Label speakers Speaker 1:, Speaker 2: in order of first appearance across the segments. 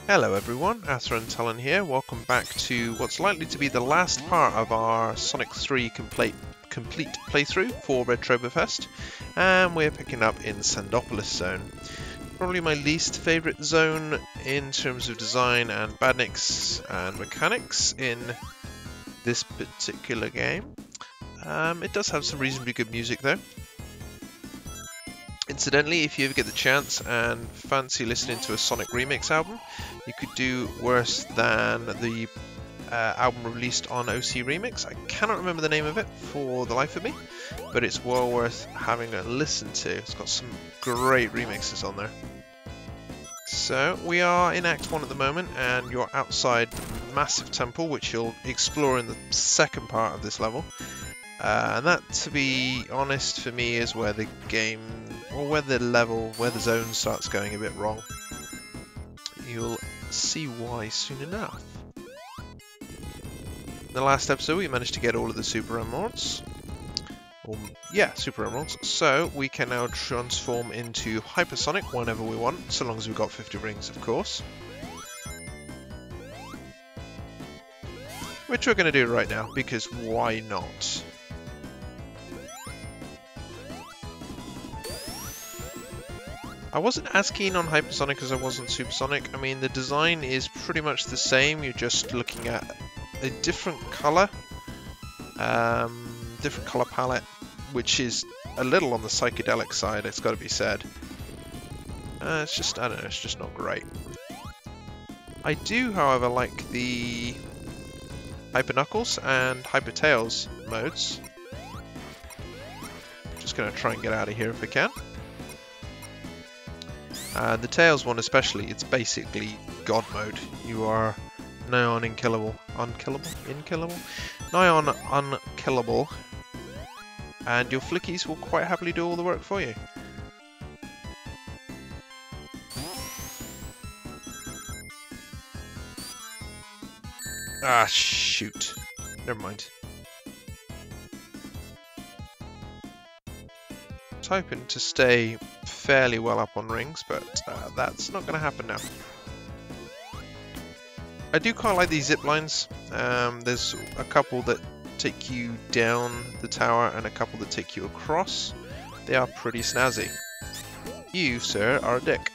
Speaker 1: Hello everyone, Athrun and Talan here. Welcome back to what's likely to be the last part of our Sonic 3 complete playthrough for Retroberfest, and we're picking up in Sandopolis Zone. Probably my least favourite zone in terms of design and badniks and mechanics in this particular game. It does have some reasonably good music though. Incidentally, if you ever get the chance and fancy listening to a Sonic remix album, you could do worse than the album released on OC Remix. I cannot remember the name of it for the life of me, but it's well worth having a listen to. It's got some great remixes on there. So, we are in Act 1 at the moment, and you're outside the massive temple, which you'll explore in the second part of this level. And that, to be honest, for me is where the game, or where the zone starts going a bit wrong. You'll see why soon enough. In the last episode we managed to get all of the Super Emeralds. Super Emeralds. So we can now transform into Hypersonic whenever we want, so long as we've got 50 rings, of course. Which we're going to do right now, because why not? I wasn't as keen on Hypersonic as I was on Supersonic. I mean, the design is pretty much the same. You're just looking at a different color palette, which is a little on the psychedelic side, it's got to be said. It's just, I don't know, it's just not great. I do, however, like the Hyper Knuckles and Hyper Tails modes. Just going to try and get out of here if I can. The Tails one especially, it's basically God mode. You are nigh on unkillable, nigh on unkillable, and your flickies will quite happily do all the work for you. Ah, shoot. Never mind. I was hoping to stay fairly well up on rings, but that's not going to happen now. I do quite like these zip lines. There's a couple that take you down the tower and a couple that take you across. They are pretty snazzy. You, sir, are a dick.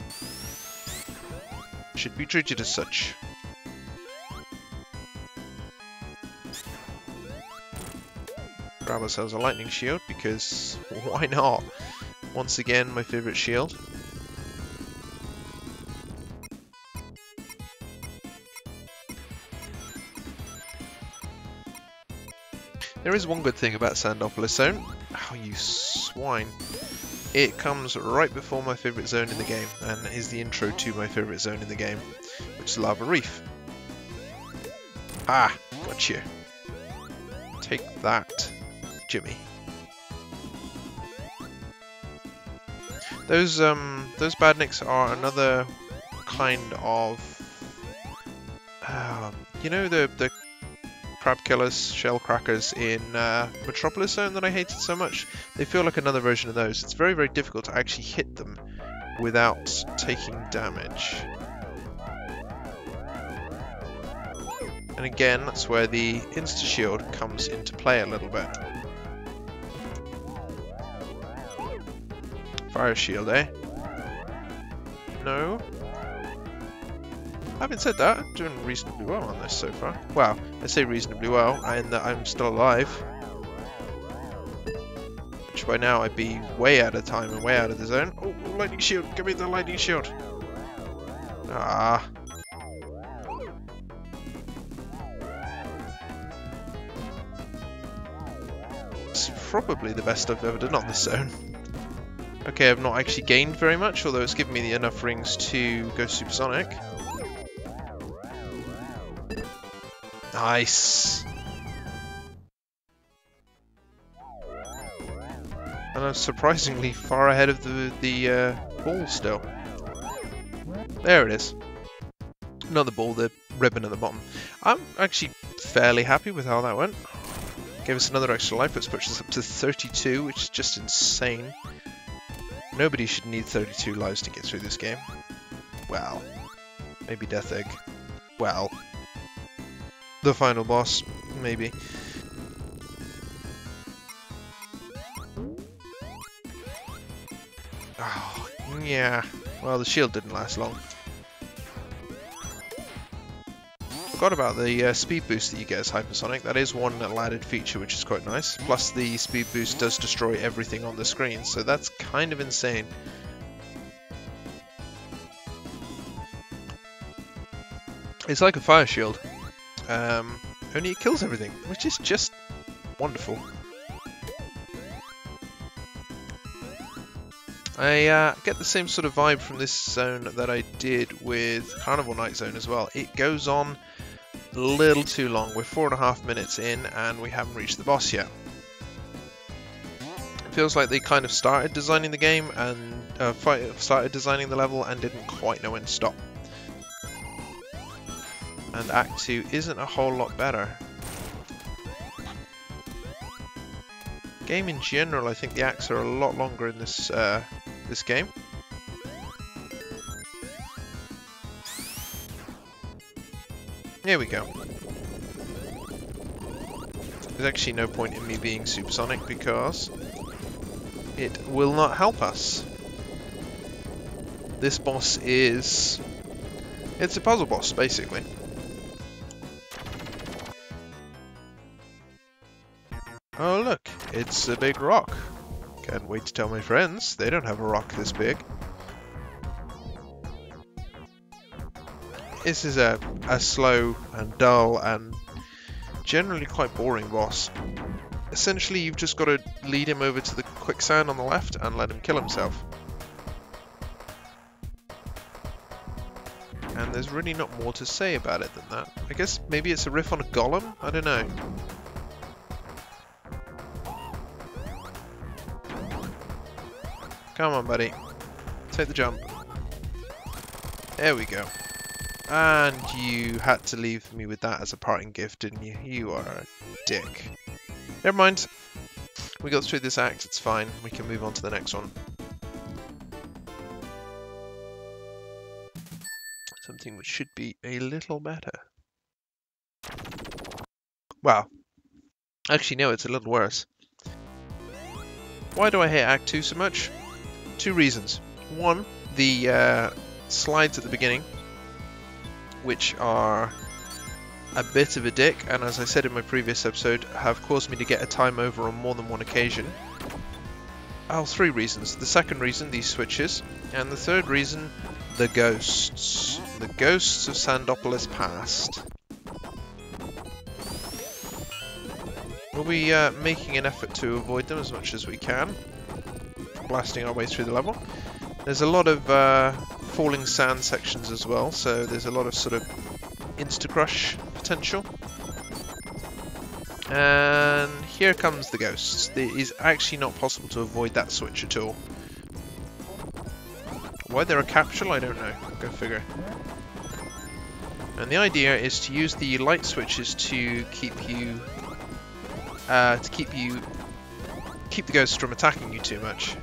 Speaker 1: Should be treated as such. Grab ourselves a lightning shield, because why not? Once again, my favourite shield. There is one good thing about Sandopolis Zone. Oh, you swine. It comes right before my favourite zone in the game, and is the intro to my favourite zone in the game, which is Lava Reef. Ah, gotcha. Take that, Jimmy. Those badniks are another kind of, you know, the crab killers, shell crackers in Metropolis Zone that I hated so much? They feel like another version of those. It's very, very difficult to actually hit them without taking damage. And again, that's where the insta-shield comes into play a little bit. Fire shield, eh? No. Having said that, I'm doing reasonably well on this so far. Well, I say reasonably well, in that I'm still alive. Which by now I'd be way out of time and way out of the zone. Oh, lightning shield! Give me the lightning shield! Ah. It's probably the best I've ever done on this zone. Okay, I've not actually gained very much, although it's given me enough rings to go supersonic. Nice! And I'm surprisingly far ahead of the ball still. There it is. Not the ball, the ribbon at the bottom. I'm actually fairly happy with how that went. Gave us another extra life, which puts us up to 32, which is just insane. Nobody should need 32 lives to get through this game. Well, Maybe Death Egg. Well, the final boss, maybe. Oh, yeah. Well, the shield didn't last long. Forgot about the speed boost that you get as Hypersonic. That is one little added feature which is quite nice. Plus the speed boost does destroy everything on the screen, so that's kind of insane. It's like a fire shield, only it kills everything, which is just wonderful. I get the same sort of vibe from this zone that I did with Carnival Night Zone as well. It goes on a little too long. We're 4.5 minutes in and we haven't reached the boss yet. It feels like they kind of started designing the game and started designing the level and didn't quite know when to stop. And Act 2 isn't a whole lot better. Game in general, I think the acts are a lot longer in this this game. Here we go. There's actually no point in me being supersonic because it will not help us. This boss is... it's a puzzle boss, basically. Oh look, it's a big rock. Can't wait to tell my friends, they don't have a rock this big. This is a slow and dull and generally quite boring boss. Essentially you've just got to lead him over to the quicksand on the left and let him kill himself. And there's really not more to say about it than that. I guess maybe it's a riff on a golem? I don't know. Come on, buddy. Take the jump. There we go. And you had to leave me with that as a parting gift, didn't you? You are a dick. Never mind. We got through this act, it's fine. We can move on to the next one. Something which should be a little better. Wow. Actually, no, it's a little worse. Why do I hate Act 2 so much? Two reasons. One, the slides at the beginning, which are a bit of a dick, and as I said in my previous episode, have caused me to get a time over on more than one occasion. Oh, three reasons. The second reason, these switches, and the third reason, the ghosts. The ghosts of Sandopolis Past. We'll be making an effort to avoid them as much as we can. Blasting our way through the level. There's a lot of falling sand sections as well, so there's a lot of sort of insta-crush potential. And here comes the ghosts. It is actually not possible to avoid that switch at all. Why they're a capsule, I don't know. Go figure. And the idea is to use the light switches to keep the ghosts from attacking you too much.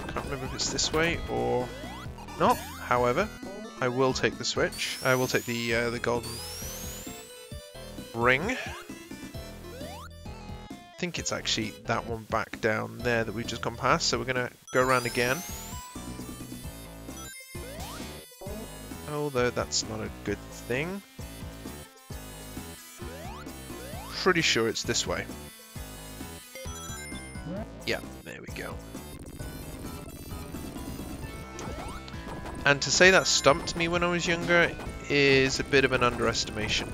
Speaker 1: Can't remember if it's this way or not. However, I will take the switch. I will take the golden ring. I think it's actually that one back down there that we've just gone past. So we're gonna go around again. Although that's not a good thing. Pretty sure it's this way. Yeah, there we go. And to say that stumped me when I was younger is a bit of an underestimation.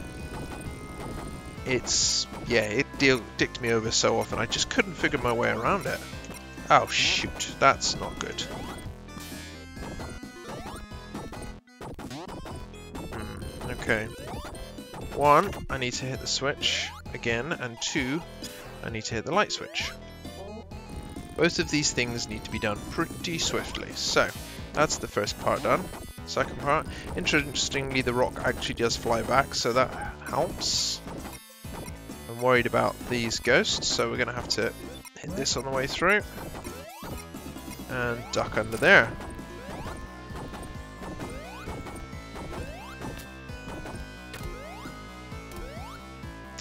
Speaker 1: It's, yeah, it dicked me over so often, I just couldn't figure my way around it. Oh shoot, that's not good. Okay. One, I need to hit the switch again, and two, I need to hit the light switch. Both of these things need to be done pretty swiftly. So, that's the first part done. Second part, interestingly the rock actually does fly back, so that helps. I'm worried about these ghosts, so we're going to have to hit this on the way through. And duck under there.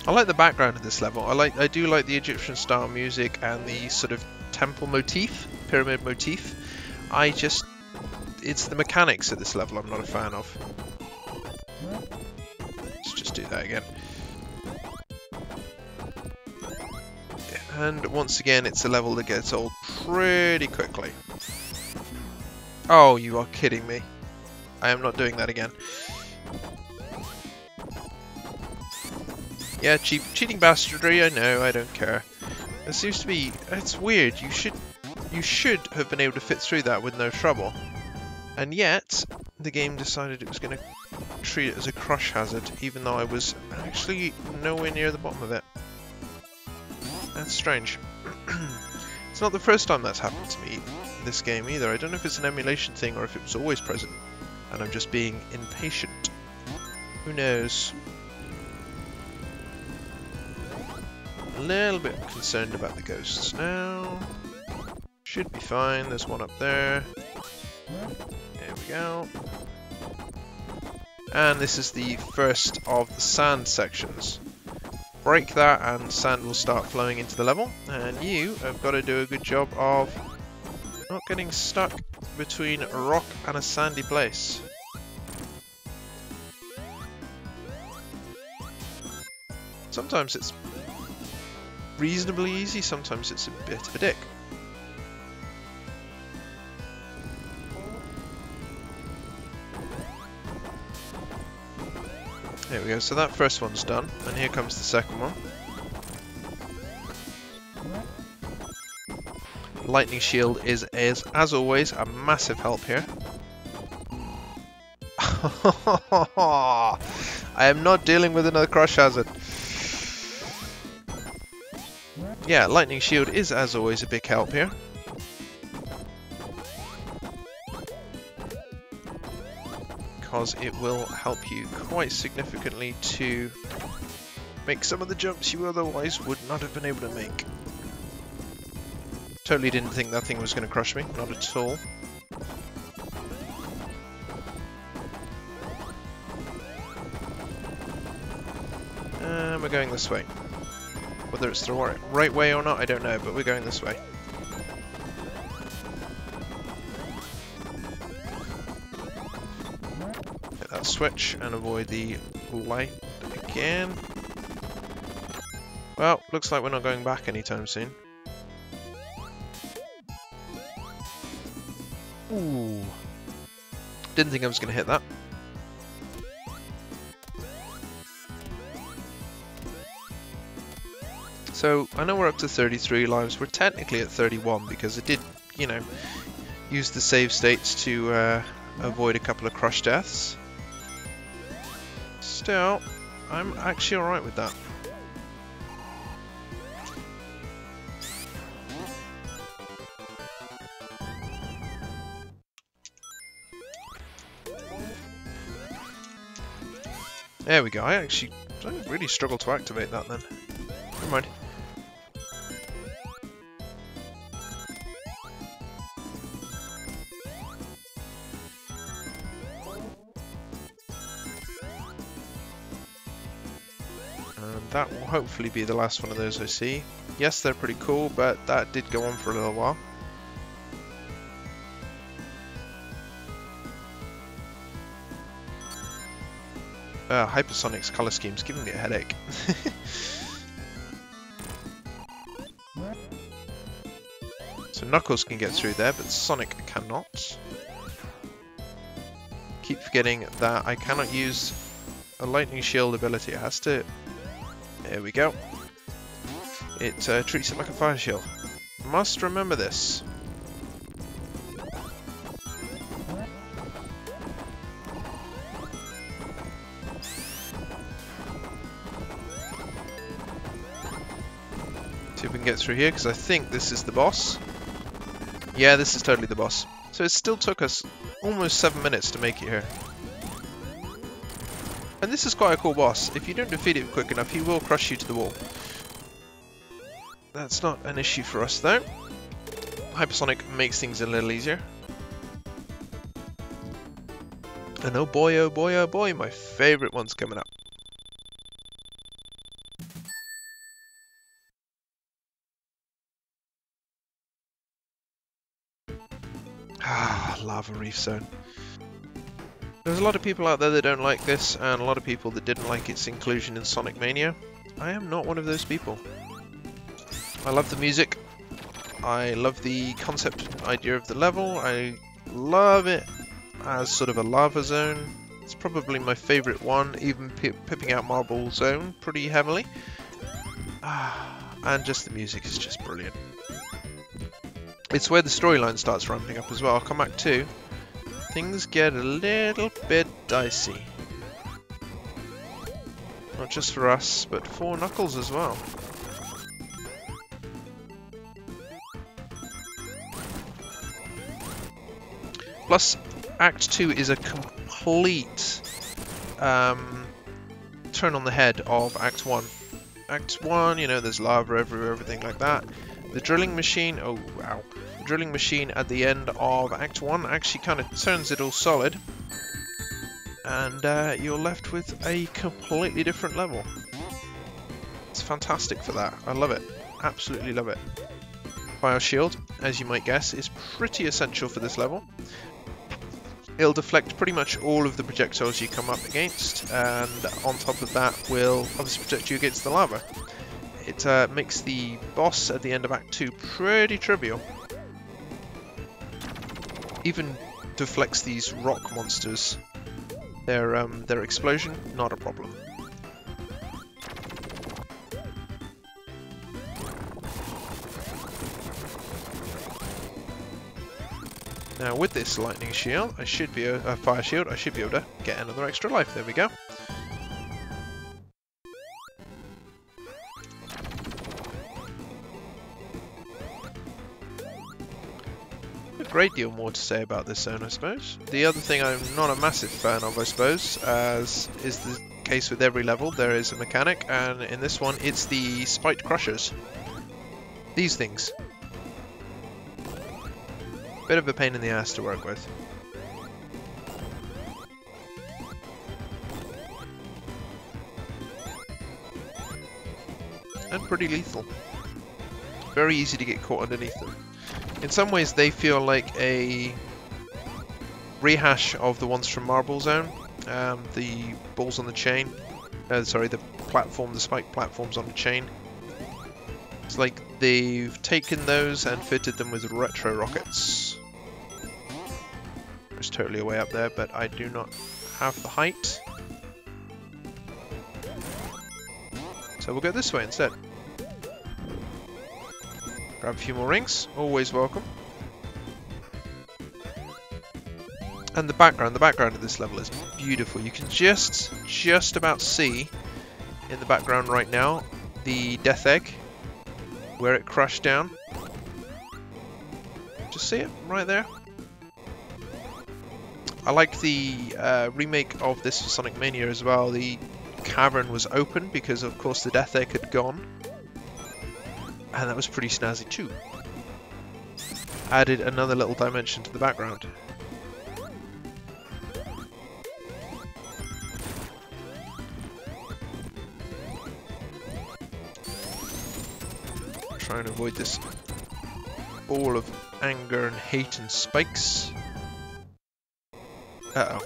Speaker 1: I like the background of this level. I do like the Egyptian style music and the sort of temple motif, pyramid motif. It's the mechanics of this level I'm not a fan of. Let's just do that again. And once again, it's a level that gets old pretty quickly. Oh, you are kidding me. I am not doing that again. Yeah, cheating bastardry, I know, I don't care. There seems to be... It's weird, you should have been able to fit through that with no trouble. And yet, the game decided it was going to treat it as a crush hazard, even though I was actually nowhere near the bottom of it. That's strange. It's not the first time that's happened to me in this game either. I don't know if it's an emulation thing or if it was always present, and I'm just being impatient. Who knows? A little bit concerned about the ghosts now. Should be fine. There's one up there. There we go. And this is the first of the sand sections. Break that and sand will start flowing into the level. And you have got to do a good job of not getting stuck between a rock and a sandy place. Sometimes it's reasonably easy, sometimes it's a bit of a dick. There we go, so that first one's done, and here comes the second one. Lightning Shield is as always, a massive help here. I am not dealing with another crush hazard. Yeah, Lightning Shield is, as always, a big help here. Because it will help you quite significantly to make some of the jumps you otherwise would not have been able to make. Totally didn't think that thing was going to crush me, not at all. And we're going this way. Whether it's the right way or not, I don't know, but we're going this way. Hit that switch and avoid the light again. Well, looks like we're not going back anytime soon. Ooh. Didn't think I was going to hit that. So, I know we're up to 33 lives. We're technically at 31 because I did, you know, use the save states to avoid a couple of crush deaths. Still, I'm actually alright with that. There we go. I really struggled to activate that then. Never mind. And that will hopefully be the last one of those I see. Yes, they're pretty cool, but that did go on for a little while. Hypersonic's colour scheme's giving me a headache. So Knuckles can get through there, but Sonic cannot. Keep forgetting that I cannot use a Lightning Shield ability. It has to... There we go. It treats it like a fire shield. Must remember this. See if we can get through here, because I think this is the boss. Yeah, this is totally the boss. So it still took us almost 7 minutes to make it here. And this is quite a cool boss. If you don't defeat it quick enough, he will crush you to the wall. That's not an issue for us, though. Hypersonic makes things a little easier. And oh boy, my favourite one's coming up. Lava Reef Zone. There's a lot of people out there that don't like this, and a lot of people that didn't like its inclusion in Sonic Mania. I am not one of those people. I love the music. I love the concept idea of the level. I love it as sort of a lava zone. It's probably my favourite one, even pipping out Marble Zone pretty heavily. And just the music is just brilliant. It's where the storyline starts ramping up as well. Come back to things get a little bit dicey. Not just for us, but for Knuckles as well. Plus, Act 2 is a complete turn on the head of Act 1. Act 1, you know, there's lava everywhere, everything like that. The drilling machine, oh wow. The drilling machine at the end of Act 1 actually kind of turns it all solid. And you're left with a completely different level. It's fantastic for that. I love it. Absolutely love it. Fire Shield, as you might guess, is pretty essential for this level. It'll deflect pretty much all of the projectiles you come up against, and on top of that will obviously protect you against the lava. It makes the boss at the end of Act 2 pretty trivial. Even deflects these rock monsters. Their explosion, not a problem. Now with this lightning shield, I should be fire shield, I should be able to get another extra life. There we go. A great deal more to say about this zone, I suppose. The other thing I'm not a massive fan of, I suppose, as is the case with every level, there is a mechanic, and in this one it's the spiked crushers. These things. Bit of a pain in the ass to work with. And pretty lethal. Very easy to get caught underneath them. In some ways they feel like a rehash of the ones from Marble Zone. The balls on the chain. Sorry, the spiked platforms on the chain. It's like they've taken those and fitted them with retro rockets. It's totally way up there, but I do not have the height. So we'll go this way instead. Grab a few more rings, always welcome. And the background of this level is beautiful. You can just about see in the background right now the death egg where it crushed down. Just see it right there. I like the remake of this for Sonic Mania as well. The cavern was open because of course the death egg had gone. And that was pretty snazzy too. Added another little dimension to the background. Try and avoid this ball of anger and hate and spikes. Uh-oh.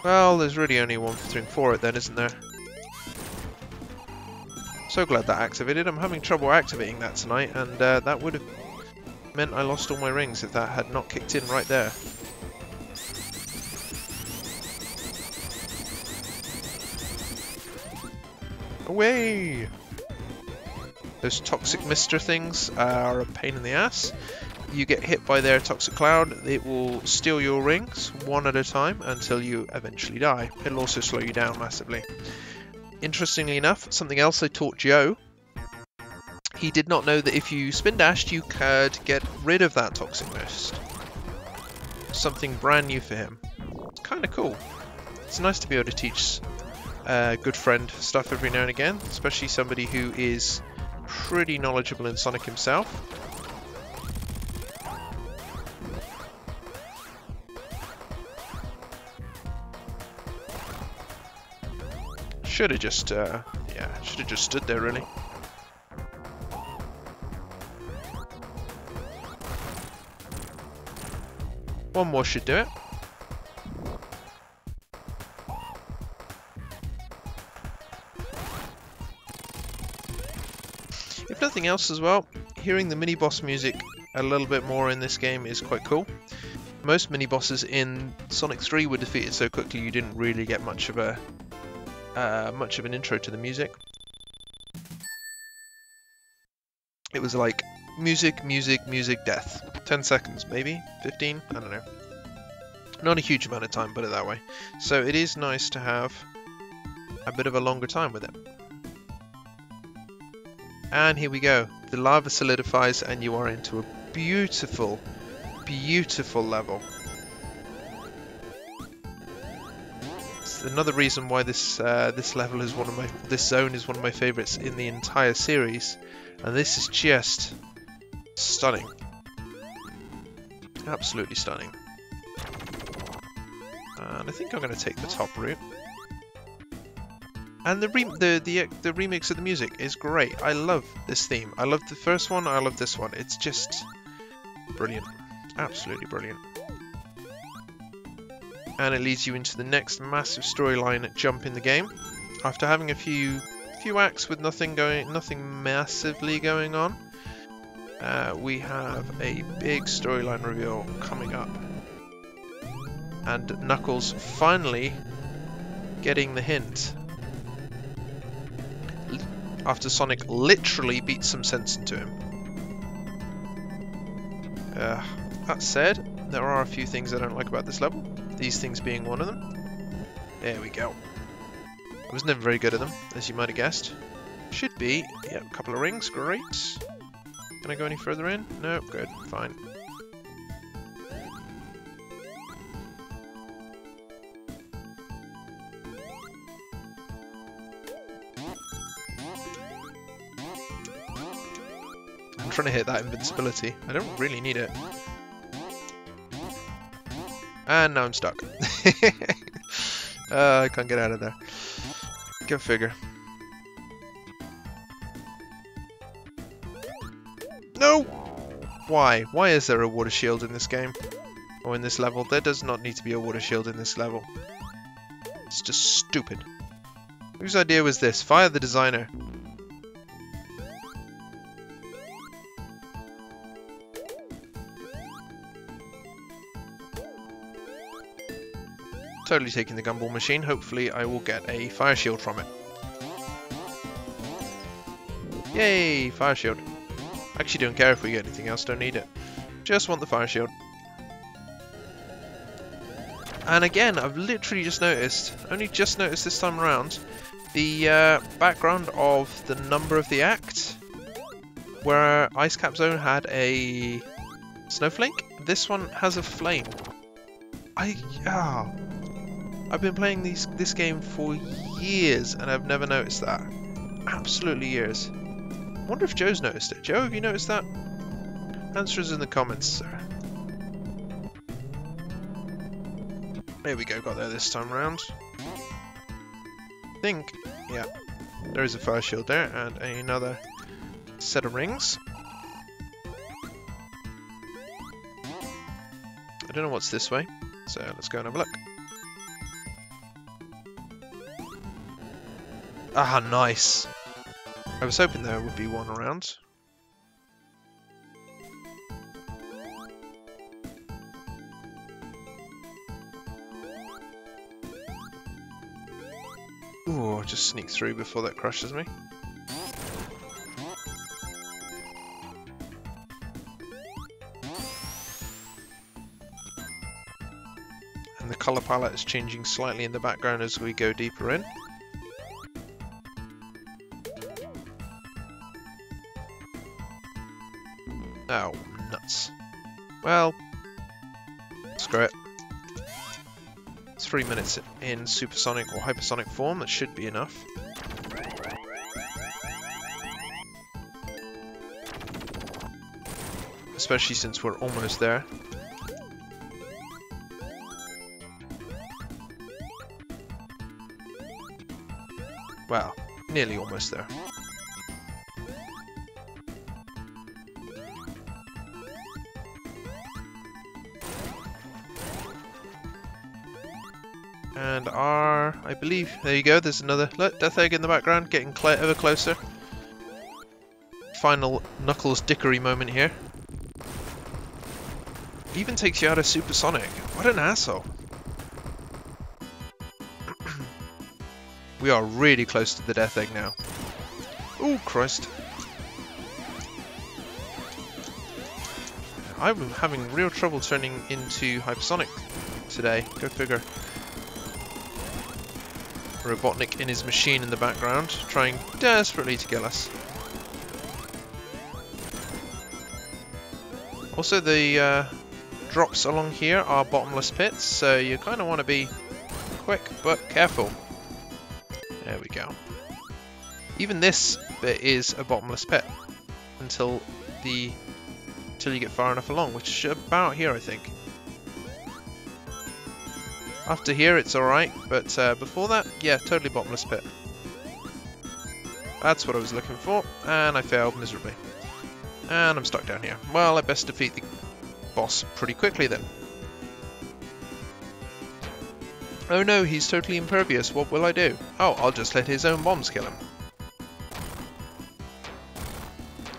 Speaker 1: Well, there's really only one thing for it then, isn't there? So glad that activated. I'm having trouble activating that tonight, and that would have meant I lost all my rings if that had not kicked in right there. Away! Those toxic mister things are a pain in the ass. You get hit by their toxic cloud, it will steal your rings one at a time until you eventually die. It'll also slow you down massively. Interestingly enough, something else I taught Joe, he did not know that if you spin dashed you could get rid of that toxic mist. Something brand new for him. It's kind of cool. It's nice to be able to teach a good friend stuff every now and again, especially somebody who is pretty knowledgeable in Sonic himself. Should have just, yeah, should have just stood there really. One more should do it. If nothing else as well, hearing the mini-boss music a little bit more in this game is quite cool. Most mini-bosses in Sonic 3 were defeated so quickly you didn't really get much of an intro to the music. It was like music, music, music, death. 10 seconds, maybe? 15? I don't know. Not a huge amount of time, put it that way. So it is nice to have a bit of a longer time with it. And here we go. The lava solidifies and you are into a beautiful, beautiful level. It's another reason why this level is this zone is one of my favorites in the entire series. And this is just stunning. Absolutely stunning. And I think I'm going to take the top route. And the remix of the music is great. I love this theme. I love the first one. I love this one. It's just brilliant. Absolutely brilliant. And it leads you into the next massive storyline jump in the game. After having a few acts with nothing massively going on, we have a big storyline reveal coming up. And Knuckles finally getting the hint. After Sonic literally beats some sense into him. That said, there are a few things I don't like about this level. These things being one of them. There we go. I was never very good at them, as you might have guessed. Should be. Yeah, a couple of rings. Great. Can I go any further in? No, good. Fine. I'm trying to hit that invincibility. I don't really need it. And now I'm stuck. I can't get out of there. Go figure. No! Why? Why is there a water shield in this game? Or in this level? There does not need to be a water shield in this level. It's just stupid. Whose idea was this? Fire the designer. Totally taking the gumball machine. Hopefully I will get a fire shield from it. Yay! Fire shield. Actually don't care if we get anything else. Don't need it. Just want the fire shield. And again, I've literally just noticed, only just noticed this time around, the background of the number of the act, where Ice Cap Zone had a snowflake, this one has a flame. I've been playing this game for years and I've never noticed that. Absolutely years. I wonder if Joe's noticed it. Joe, have you noticed that? Answer us in the comments, sir. There we go, got there this time round. I think, yeah, there is a fire shield there and another set of rings. I don't know what's this way, so let's go and have a look. Ah, nice. I was hoping there would be one around. Ooh, I'll just sneak through before that crushes me. And the colour palette is changing slightly in the background as we go deeper in. Oh, nuts. Well, screw it. 3 minutes in supersonic or hypersonic form, that should be enough. Especially since we're almost there. Well, nearly almost there. And I believe, there you go, there's another, look, Death Egg in the background, getting ever closer. Final Knuckles dickery moment here. Even takes you out of Supersonic. What an asshole. We are really close to the Death Egg now. Oh, Christ. I'm having real trouble turning into Hypersonic today. Go figure. Robotnik in his machine in the background, trying desperately to kill us. Also, the drops along here are bottomless pits, so you kind of want to be quick but careful. There we go. Even this bit is a bottomless pit until you get far enough along, which is about here, I think. After here, it's alright, but before that, yeah, totally bottomless pit. That's what I was looking for, and I failed miserably. And I'm stuck down here. Well, I best defeat the boss pretty quickly then. Oh no, he's totally impervious. What will I do? Oh, I'll just let his own bombs kill him.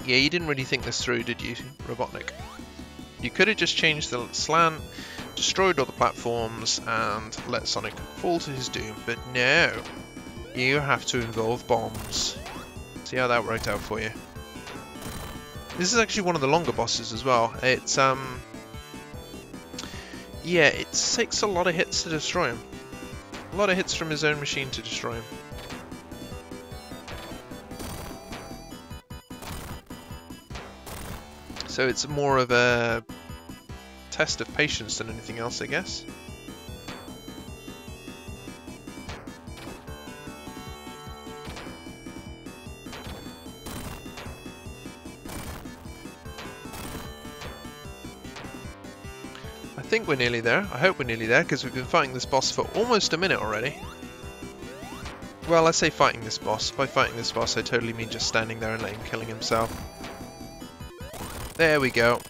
Speaker 1: Yeah, you didn't really think this through, did you, Robotnik? You could have just changed the slant, destroyed all the platforms, and let Sonic fall to his doom, but no. You have to involve bombs. See how that worked out for you. This is actually one of the longer bosses as well. It's, yeah, it takes a lot of hits to destroy him. A lot of hits from his own machine to destroy him. So it's more of a test of patience than anything else, I guess. I think we're nearly there. I hope we're nearly there, because we've been fighting this boss for almost a minute already. Well, I say fighting this boss. By fighting this boss, I totally mean just standing there and letting him killing himself. There we go.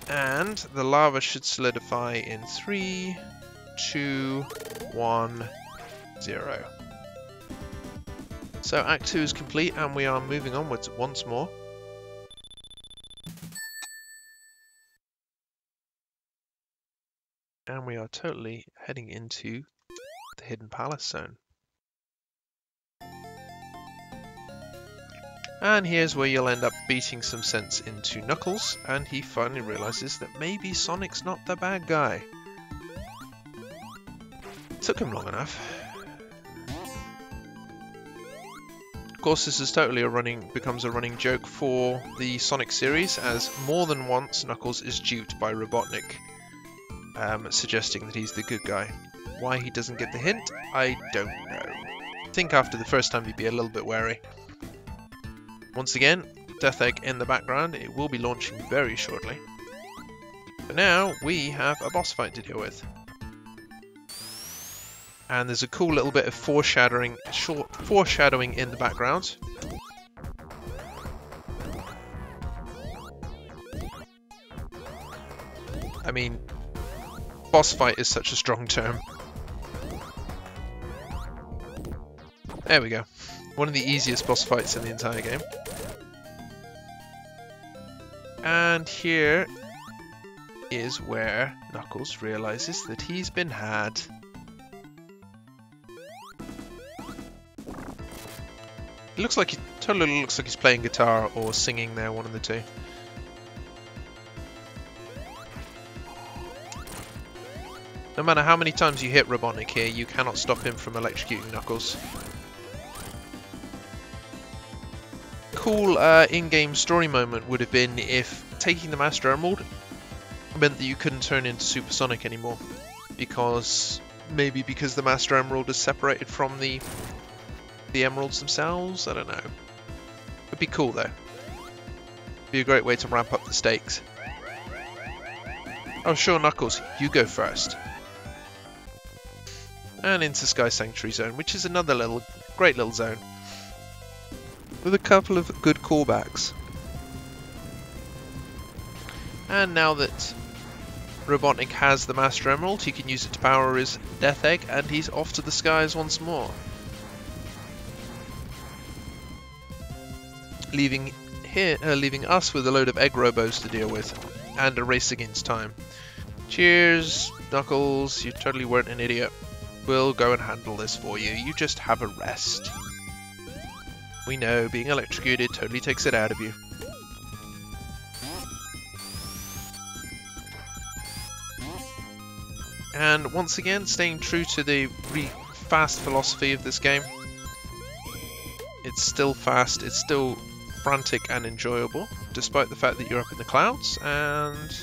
Speaker 1: And the lava should solidify in 3, 2, 1, 0. So Act 2 is complete, and we are moving onwards once more. And we are totally heading into the Hidden Palace Zone. And here's where you'll end up beating some sense into Knuckles, and he finally realizes that maybe Sonic's not the bad guy. Took him long enough. Of course, this is totally becomes a running joke for the Sonic series, as more than once Knuckles is duped by Robotnik, suggesting that he's the good guy. Why he doesn't get the hint, I don't know. I think after the first time he'd be a little bit wary. Once again, Death Egg in the background. It will be launching very shortly. But now we have a boss fight to deal with. And there's a cool little bit of foreshadowing in the background. I mean, boss fight is such a strong term. There we go. One of the easiest boss fights in the entire game. And here is where Knuckles realizes that he's been had. It looks like totally looks like he's playing guitar or singing there, one of the two. No matter how many times you hit Robotnik here, you cannot stop him from electrocuting Knuckles. Cool in-game story moment would have been if taking the Master Emerald meant that you couldn't turn into Supersonic anymore, because the Master Emerald is separated from the emeralds themselves. I don't know. It'd be cool though. Be a great way to ramp up the stakes. Oh sure, Knuckles, you go first. And into Sky Sanctuary Zone, which is another great little zone with a couple of good callbacks. And now that Robotnik has the Master Emerald, he can use it to power his Death Egg, and he's off to the skies once more. Leaving us with a load of egg robos to deal with, and a race against time. Cheers, Knuckles, you totally weren't an idiot. We'll go and handle this for you, you just have a rest. We know, being electrocuted totally takes it out of you. And once again, staying true to the fast philosophy of this game. It's still fast, it's still frantic and enjoyable, despite the fact that you're up in the clouds, and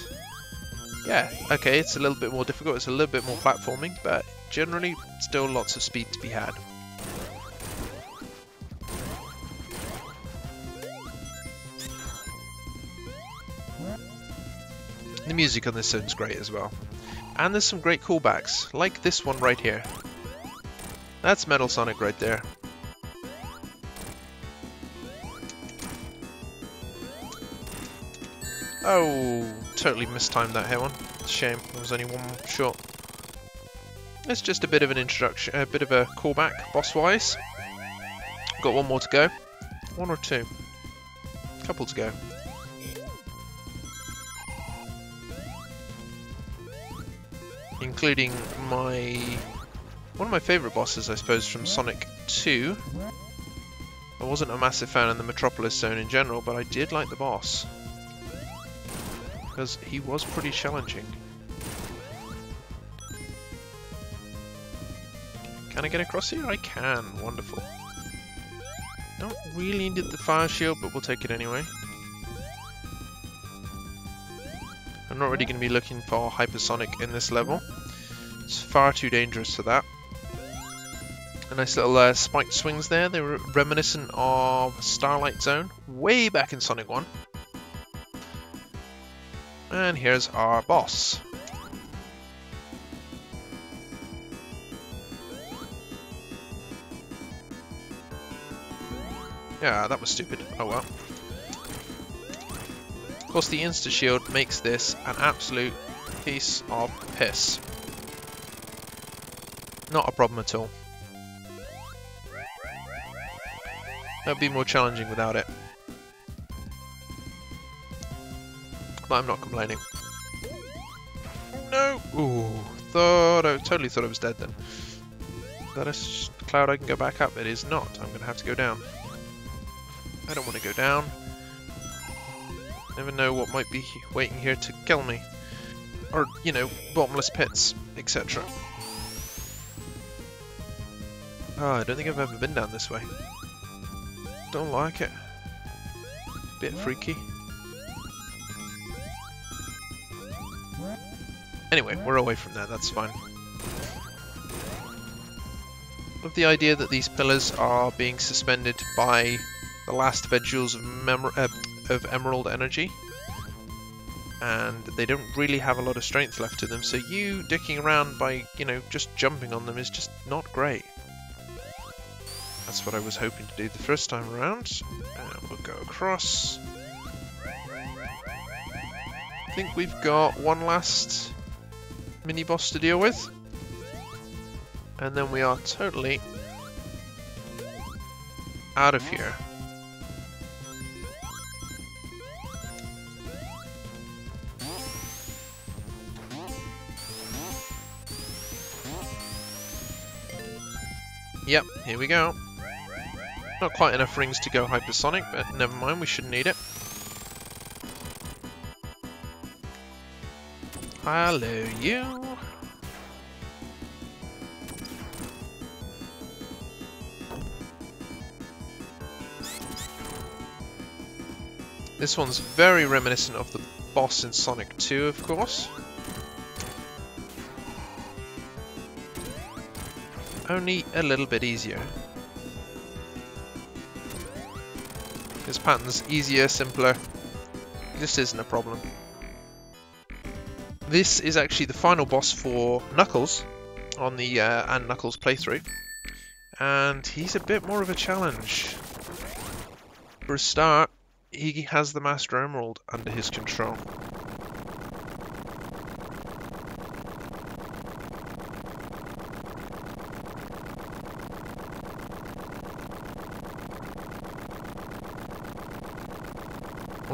Speaker 1: yeah, okay, it's a little bit more difficult, it's a little bit more platforming, but generally still lots of speed to be had. The music on this zone's great as well, and there's some great callbacks, like this one right here. That's Metal Sonic right there. Oh, totally mistimed that hit one. Shame, there was only one shot. It's just a bit of an introduction, a bit of a callback, boss-wise. Got one more to go. One or two. Couple to go. Including one of my favourite bosses, I suppose, from Sonic 2. I wasn't a massive fan of the Metropolis Zone in general, but I did like the boss. Because he was pretty challenging. Can I get across here? I can. Wonderful. Don't really need the fire shield, but we'll take it anyway. I'm not really going to be looking for hypersonic in this level. It's far too dangerous for that. A nice little spiked swings there. They were reminiscent of Starlight Zone, way back in Sonic 1. And here's our boss. Yeah, that was stupid. Oh well. Of course, the insta-shield makes this an absolute piece of piss. Not a problem at all. That would be more challenging without it. But I'm not complaining. No! Ooh, totally thought I was dead then. Is that a cloud I can go back up? It is not. I'm going to have to go down. I don't want to go down. Never know what might be waiting here to kill me. Or, you know, bottomless pits, etc. Oh, I don't think I've ever been down this way. Don't like it. Bit freaky. Anyway, we're away from there, that's fine. Love the idea that these pillars are being suspended by the last vegetables of emerald energy. And they don't really have a lot of strength left to them, so you dicking around by, you know, just jumping on them is just not great. That's what I was hoping to do the first time around. And we'll go across. I think we've got one last mini-boss to deal with. And then we are totally out of here. Yep, here we go. Not quite enough rings to go hypersonic, but never mind, we shouldn't need it. Hello, you. This one's very reminiscent of the boss in Sonic 2, of course. Only a little bit easier. This pattern's easier, simpler. This isn't a problem. This is actually the final boss for Knuckles on the and Knuckles playthrough, and he's a bit more of a challenge. For a start, he has the Master Emerald under his control.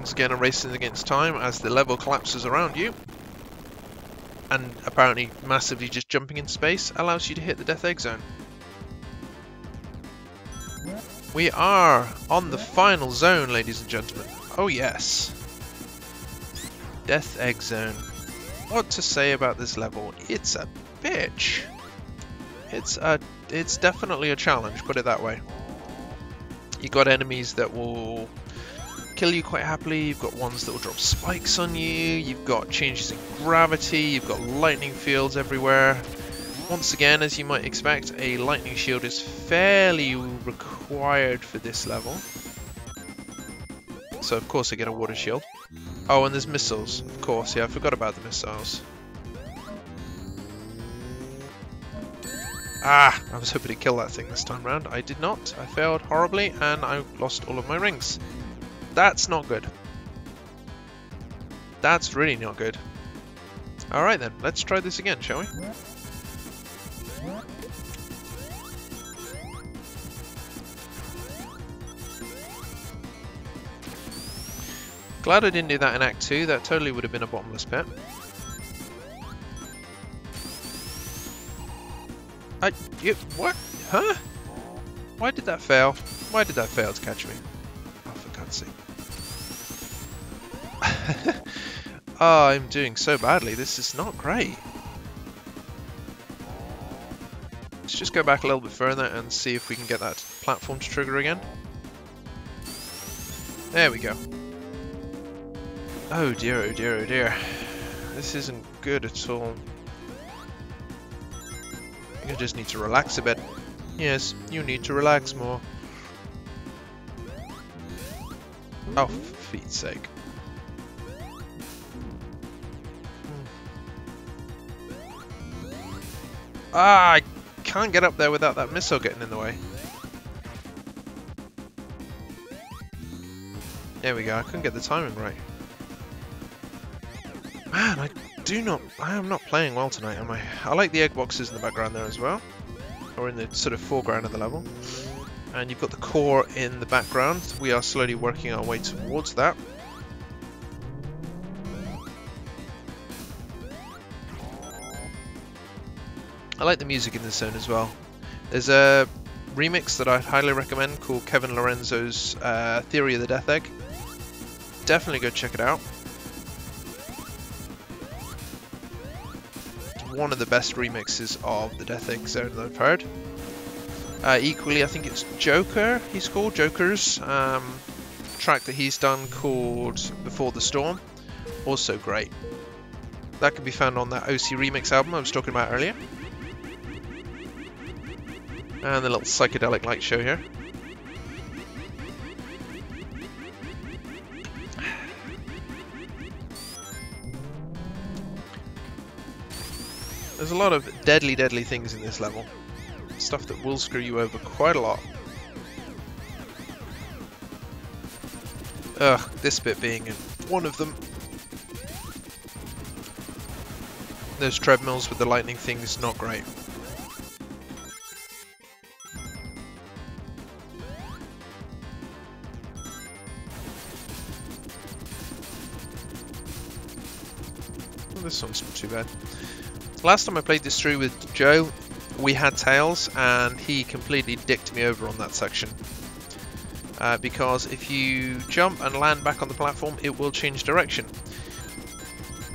Speaker 1: once again are racing against time as the level collapses around you. And apparently massively just jumping into space allows you to hit the Death Egg Zone. We are on the final zone, ladies and gentlemen. Oh yes. Death Egg Zone. What to say about this level? It's a bitch. It's definitely a challenge, put it that way. You got enemies that will kill you quite happily, you've got ones that will drop spikes on you, you've got changes in gravity, you've got lightning fields everywhere. Once again, as you might expect, a lightning shield is fairly required for this level. So of course I get a water shield. Oh, and there's missiles, of course, yeah, I forgot about the missiles. Ah, I was hoping to kill that thing this time round. I did not, I failed horribly, and I lost all of my rings. That's not good. That's really not good. Alright then, let's try this again, shall we? Glad I didn't do that in Act 2, that totally would have been a bottomless pit. What? Huh? Why did that fail? Why did that fail to catch me? Oh, for God's sake. Oh, I'm doing so badly. This is not great. Let's just go back a little bit further and see if we can get that platform to trigger again. There we go. Oh dear, oh dear, oh dear. This isn't good at all. You just need to relax a bit. Yes, you need to relax more. Oh, for feet's sake. Ah, I can't get up there without that missile getting in the way. There we go, I couldn't get the timing right. Man, I am not playing well tonight, am I? I like the egg boxes in the background there as well. Or in the sort of foreground of the level. And you've got the core in the background. We are slowly working our way towards that. I like the music in this zone as well. There's a remix that I'd highly recommend called Kevin Lorenzo's Theory of the Death Egg. Definitely go check it out. One of the best remixes of the Death Egg Zone that I've heard. Equally, I think it's Joker, he's called, Joker's track that he's done called Before the Storm. Also great. That can be found on that OC Remix album I was talking about earlier. And the little psychedelic light show here. There's a lot of deadly things in this level. Stuff that will screw you over quite a lot. Ugh, this bit being one of them. Those treadmills with the lightning things, not great. Well, this one's not too bad. Last time I played this through with Joe, we had Tails, and he completely dicked me over on that section. Because if you jump and land back on the platform, it will change direction.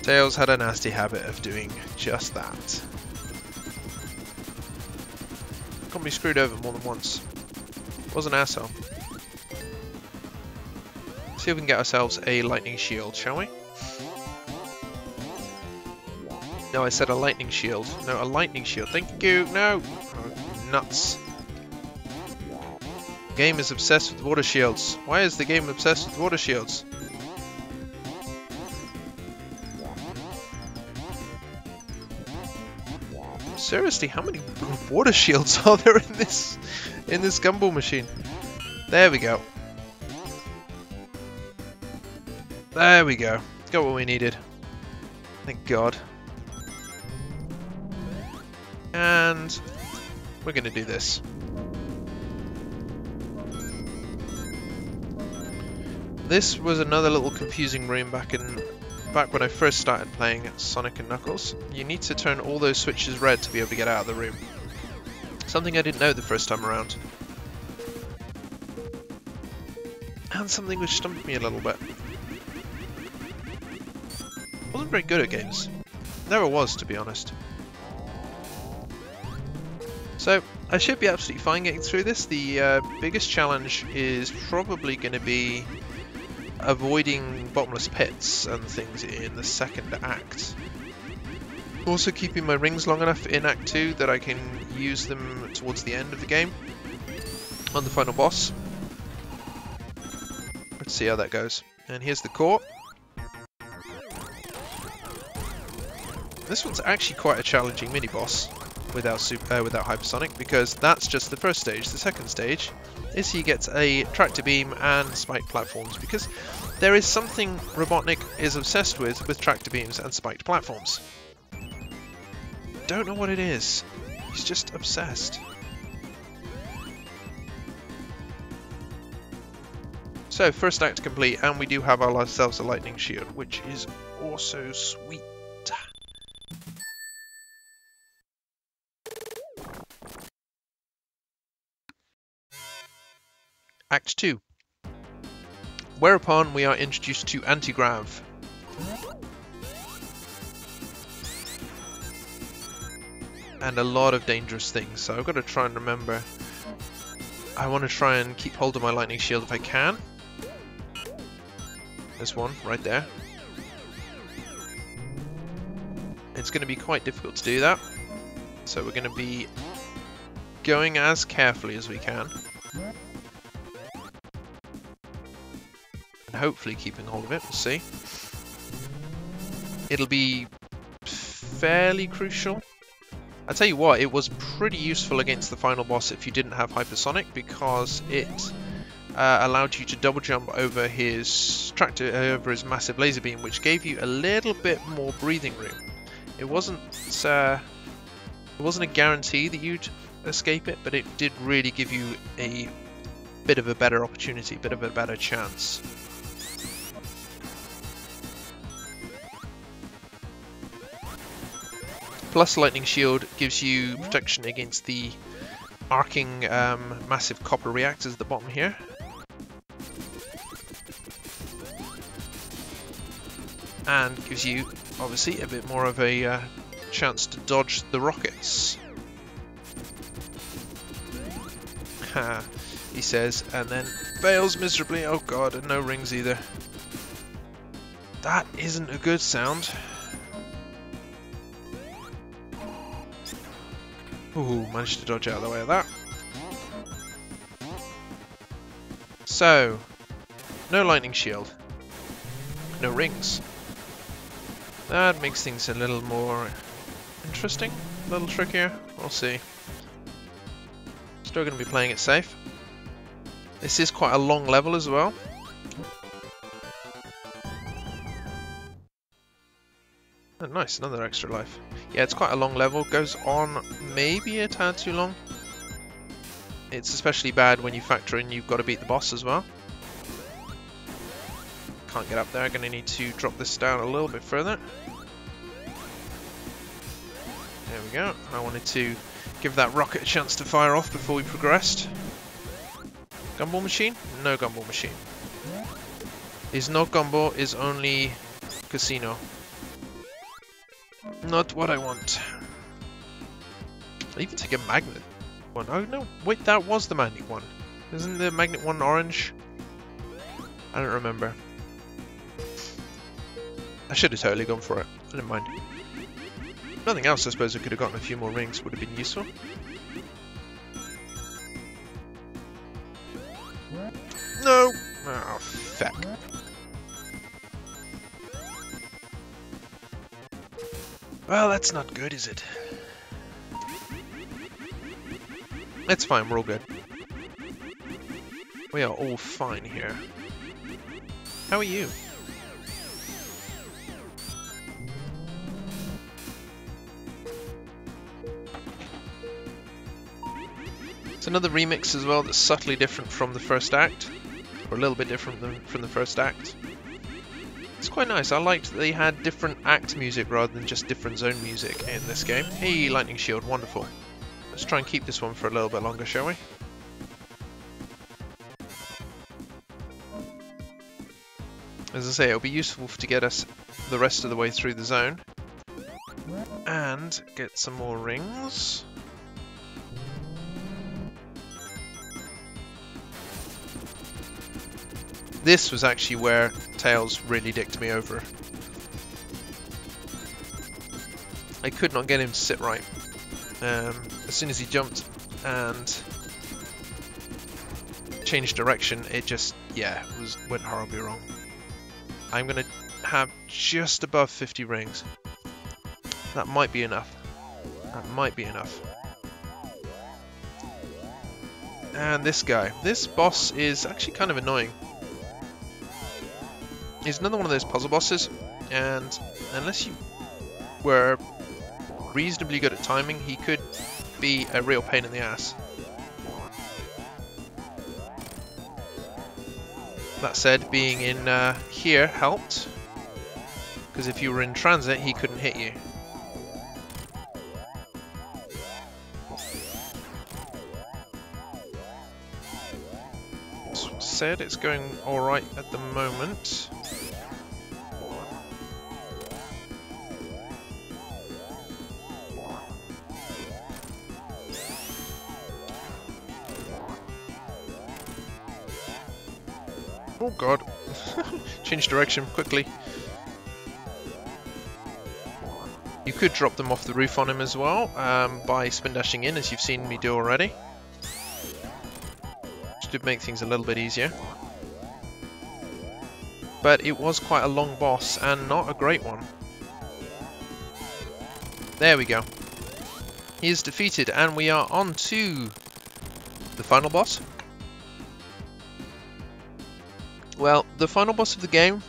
Speaker 1: Tails had a nasty habit of doing just that. Got me screwed over more than once. Was an asshole. See if we can get ourselves a lightning shield, shall we? No, I said a lightning shield. No, a lightning shield. Thank you. No. Oh, nuts. Game is obsessed with water shields. Why is the game obsessed with water shields? Seriously, how many water shields are there in this gumball machine? There we go. There we go. Got what we needed. Thank God. And we're going to do this. this was another little confusing room back when I first started playing Sonic and Knuckles. You need to turn all those switches red to be able to get out of the room. Something I didn't know the first time around. And something which stumped me a little bit. Wasn't very good at games. Never was, to be honest. So, I should be absolutely fine getting through this. The biggest challenge is probably going to be avoiding bottomless pits and things in the second act. Also keeping my rings long enough in Act 2 that I can use them towards the end of the game on the final boss. Let's see how that goes. And here's the core. This one's actually quite a challenging mini-boss without Hypersonic, because that's just the first stage. The second stage is he gets a tractor beam and spiked platforms, because there is something Robotnik is obsessed with tractor beams and spiked platforms. Don't know what it is. He's just obsessed. So, first act complete, and we do have ourselves a lightning shield, which is also sweet. Act 2. Whereupon we are introduced to Anti-Grav. And a lot of dangerous things, so I've got to try and remember. I want to try and keep hold of my lightning shield if I can. This one, right there. It's going to be quite difficult to do that, so we're going to be going as carefully as we can. And hopefully keeping hold of it, we'll see. It'll be fairly crucial. I tell you what, it was pretty useful against the final boss if you didn't have Hypersonic, because it allowed you to double jump over his massive laser beam, which gave you a little bit more breathing room. It wasn't a guarantee that you'd escape it, but it did really give you a bit of a better opportunity, bit of a better chance. Plus, Lightning Shield gives you protection against the arcing massive copper reactors at the bottom here. And gives you, obviously, a bit more of a chance to dodge the rockets. Ha, he says, and then fails miserably. Oh god, and no rings either. That isn't a good sound. Ooh, managed to dodge out of the way of that. So, no lightning shield, no rings. That makes things a little more interesting, a little trickier. We'll see. Still going to be playing it safe. This is quite a long level as well. Oh, nice, another extra life. Yeah, it's quite a long level. Goes on maybe a tad too long. It's especially bad when you factor in you've got to beat the boss as well. Can't get up there. Going to need to drop this down a little bit further. There we go. I wanted to give that rocket a chance to fire off before we progressed. Gumball machine? No gumball machine. Is no gumball, is only casino. Not what I want. I'll even take a magnet one. Oh no, wait, that was the magnet one. Isn't the magnet one orange? I don't remember. I should have totally gone for it. I didn't mind. Nothing else, I suppose I could have gotten a few more rings, would have been useful. No! Oh, feck. Well, that's not good, is it? It's fine, we're all good. We are all fine here. How are you? It's another remix as well that's subtly different from the first act. or a little bit different from the first act. It's quite nice. I liked that they had different act music rather than just different zone music in this game. Hey, lightning shield, wonderful. Let's try and keep this one for a little bit longer, shall we? As I say, it'll be useful to get us the rest of the way through the zone. And get some more rings. This was actually where Tails really dicked me over. I could not get him to sit right. As soon as he jumped and changed direction, it just, yeah, went horribly wrong. I'm going to have just above 50 rings. That might be enough. That might be enough. And this guy. This boss is actually kind of annoying. He's another one of those puzzle bosses, and unless you were reasonably good at timing, he could be a real pain in the ass. That said, being in here helped, because if you were in transit, he couldn't hit you. Said it's going alright at the moment. Oh god. Change direction quickly. You could drop them off the roof on him as well, by spin dashing in, as you've seen me do already. Which did make things a little bit easier. But it was quite a long boss, and not a great one. There we go. He is defeated, and we are on to the final boss. Well, the final boss of the game,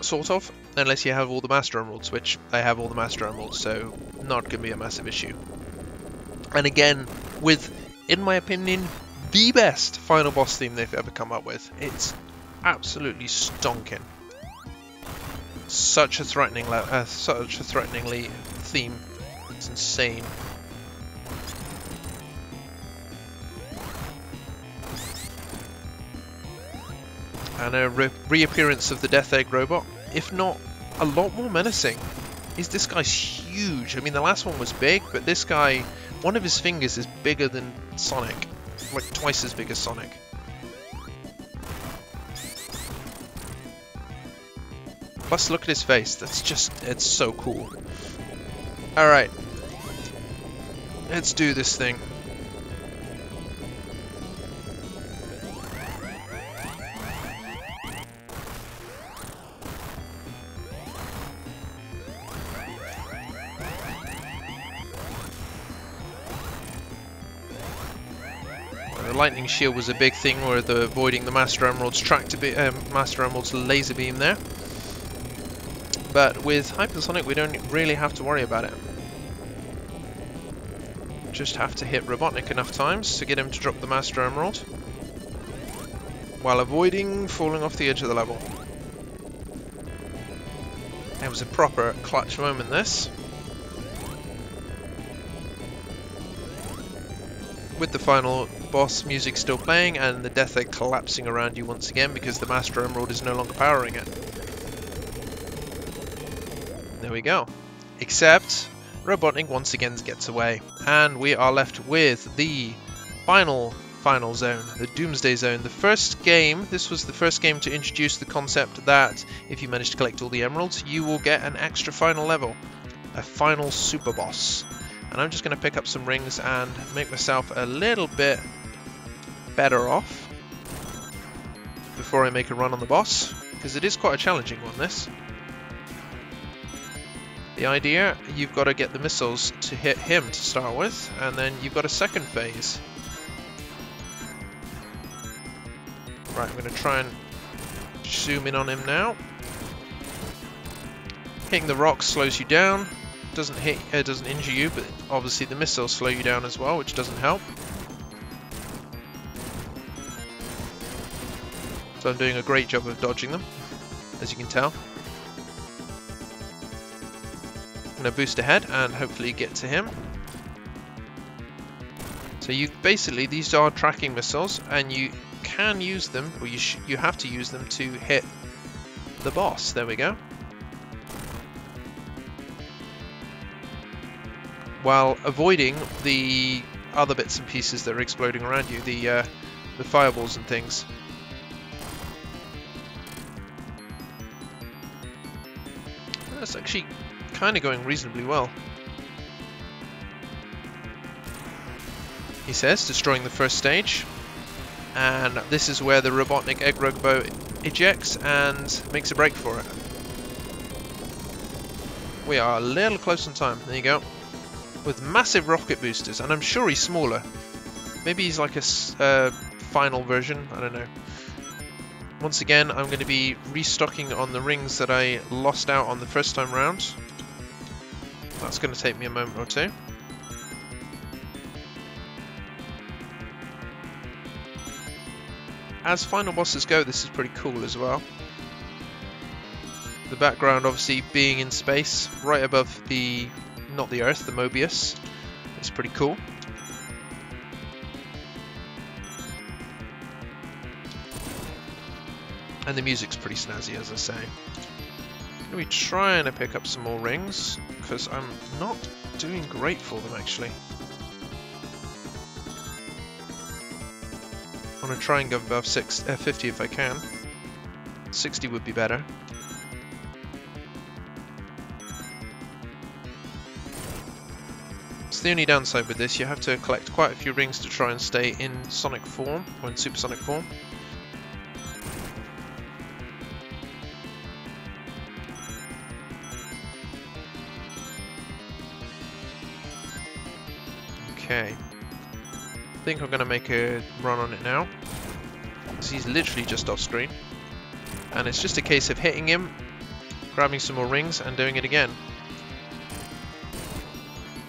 Speaker 1: sort of, unless you have all the Master Emeralds, which I have all the Master Emeralds, so not going to be a massive issue. And again, with, in my opinion, the best final boss theme they've ever come up with. It's absolutely stonking. Such a threatening, theme. It's insane. And a reappearance of the Death Egg robot, if not a lot more menacing. This guy's huge. I mean, the last one was big, but this guy, one of his fingers is bigger than Sonic. Like twice as big as Sonic. Plus, look at his face. That's just, it's so cool. Alright. Let's do this thing. The lightning shield was a big thing, where avoiding the Master Emerald's Master Emerald's laser beam there. But with Hypersonic, we don't really have to worry about it. Just have to hit Robotnik enough times to get him to drop the Master Emerald, while avoiding falling off the edge of the level. It was a proper clutch moment, this. With the final boss music still playing and the Death Egg collapsing around you once again because the Master Emerald is no longer powering it. There we go. Except Robotnik once again gets away, and we are left with the final zone, the Doomsday Zone. The first game, this was the first game to introduce the concept that if you manage to collect all the emeralds, you will get an extra final level, a final super boss. And I'm just going to pick up some rings and make myself a little bit better off before I make a run on the boss, because it is quite a challenging one, this. The idea, you've got to get the missiles to hit him to start with, and then you've got a second phase. Right, I'm going to try and zoom in on him now. Hitting the rocks slows you down. Doesn't injure you, but obviously the missiles slow you down as well, which doesn't help. So I'm doing a great job of dodging them, as you can tell. I'm going to boost ahead and hopefully get to him. So you basically, these are tracking missiles, and you can use them, or you have to use them to hit the boss. There we go. While avoiding the other bits and pieces that are exploding around you, the fireballs and things. That's actually kind of going reasonably well. He says, destroying the first stage. And this is where the Robotnik egg rugboat ejects and makes a break for it. We are a little close on time. There you go. With massive rocket boosters, and I'm sure he's smaller. Maybe he's like a final version, I don't know. Once again, I'm going to be restocking on the rings that I lost out on the first time round. That's going to take me a moment or two. As final bosses go, this is pretty cool as well. The background obviously being in space, right above the, not the Earth, the Mobius. It's pretty cool. And the music's pretty snazzy, as I say. I'm going to be trying to pick up some more rings, because I'm not doing great for them actually. I want to try and go above 50 if I can. 60 would be better. It's the only downside with this, you have to collect quite a few rings to try and stay in sonic form, or in supersonic form. Okay. I think I'm going to make a run on it now, because he's literally just off screen. And it's just a case of hitting him, grabbing some more rings, and doing it again.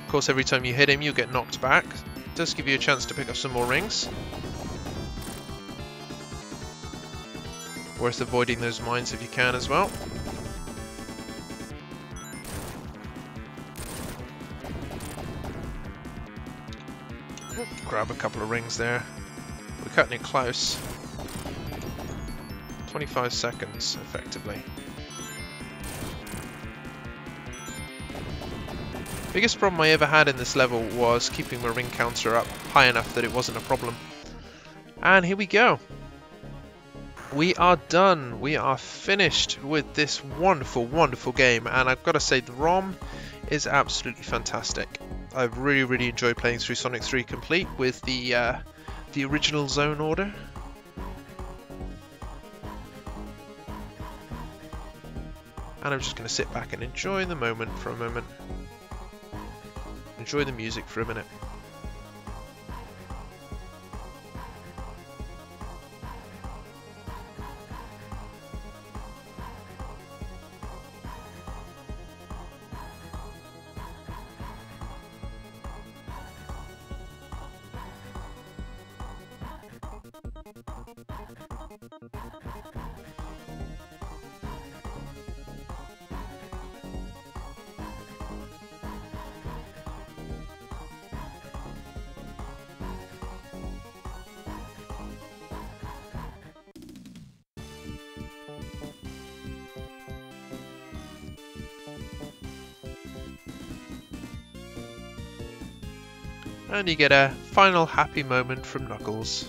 Speaker 1: Of course, every time you hit him, you get knocked back. It does give you a chance to pick up some more rings. Worth avoiding those mines if you can as well. Grab a couple of rings there. We're cutting it close. 25 seconds, effectively. Biggest problem I ever had in this level was keeping my ring counter up high enough that it wasn't a problem. And here we go. We are done. We are finished with this wonderful, wonderful game. And I've got to say, the ROM is absolutely fantastic. I've really, really enjoyed playing through Sonic 3 complete with the original zone order. And I'm just going to sit back and enjoy the moment for a moment. Enjoy the music for a minute. And you get a final happy moment from Knuckles.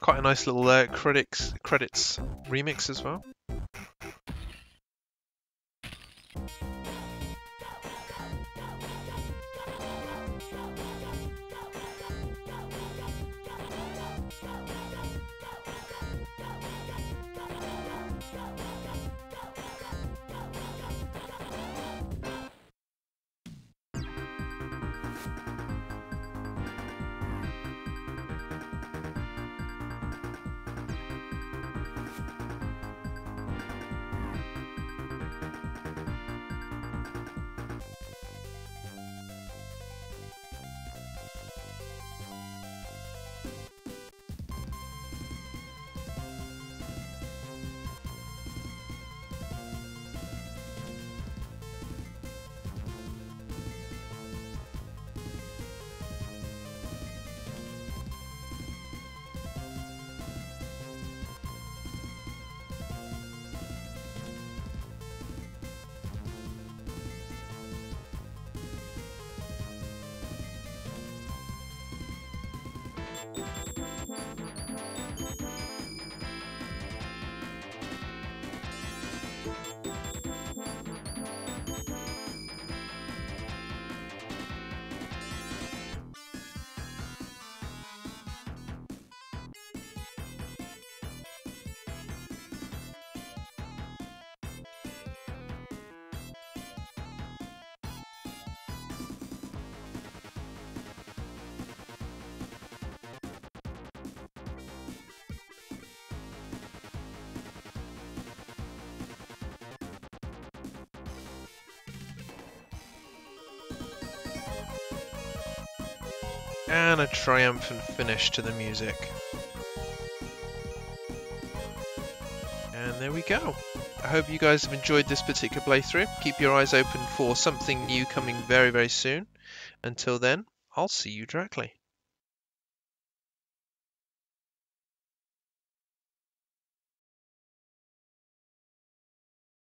Speaker 1: Quite a nice little credits remix as well. And a triumphant finish to the music. And there we go. I hope you guys have enjoyed this particular playthrough. Keep your eyes open for something new coming very, very soon. Until then, I'll see you directly.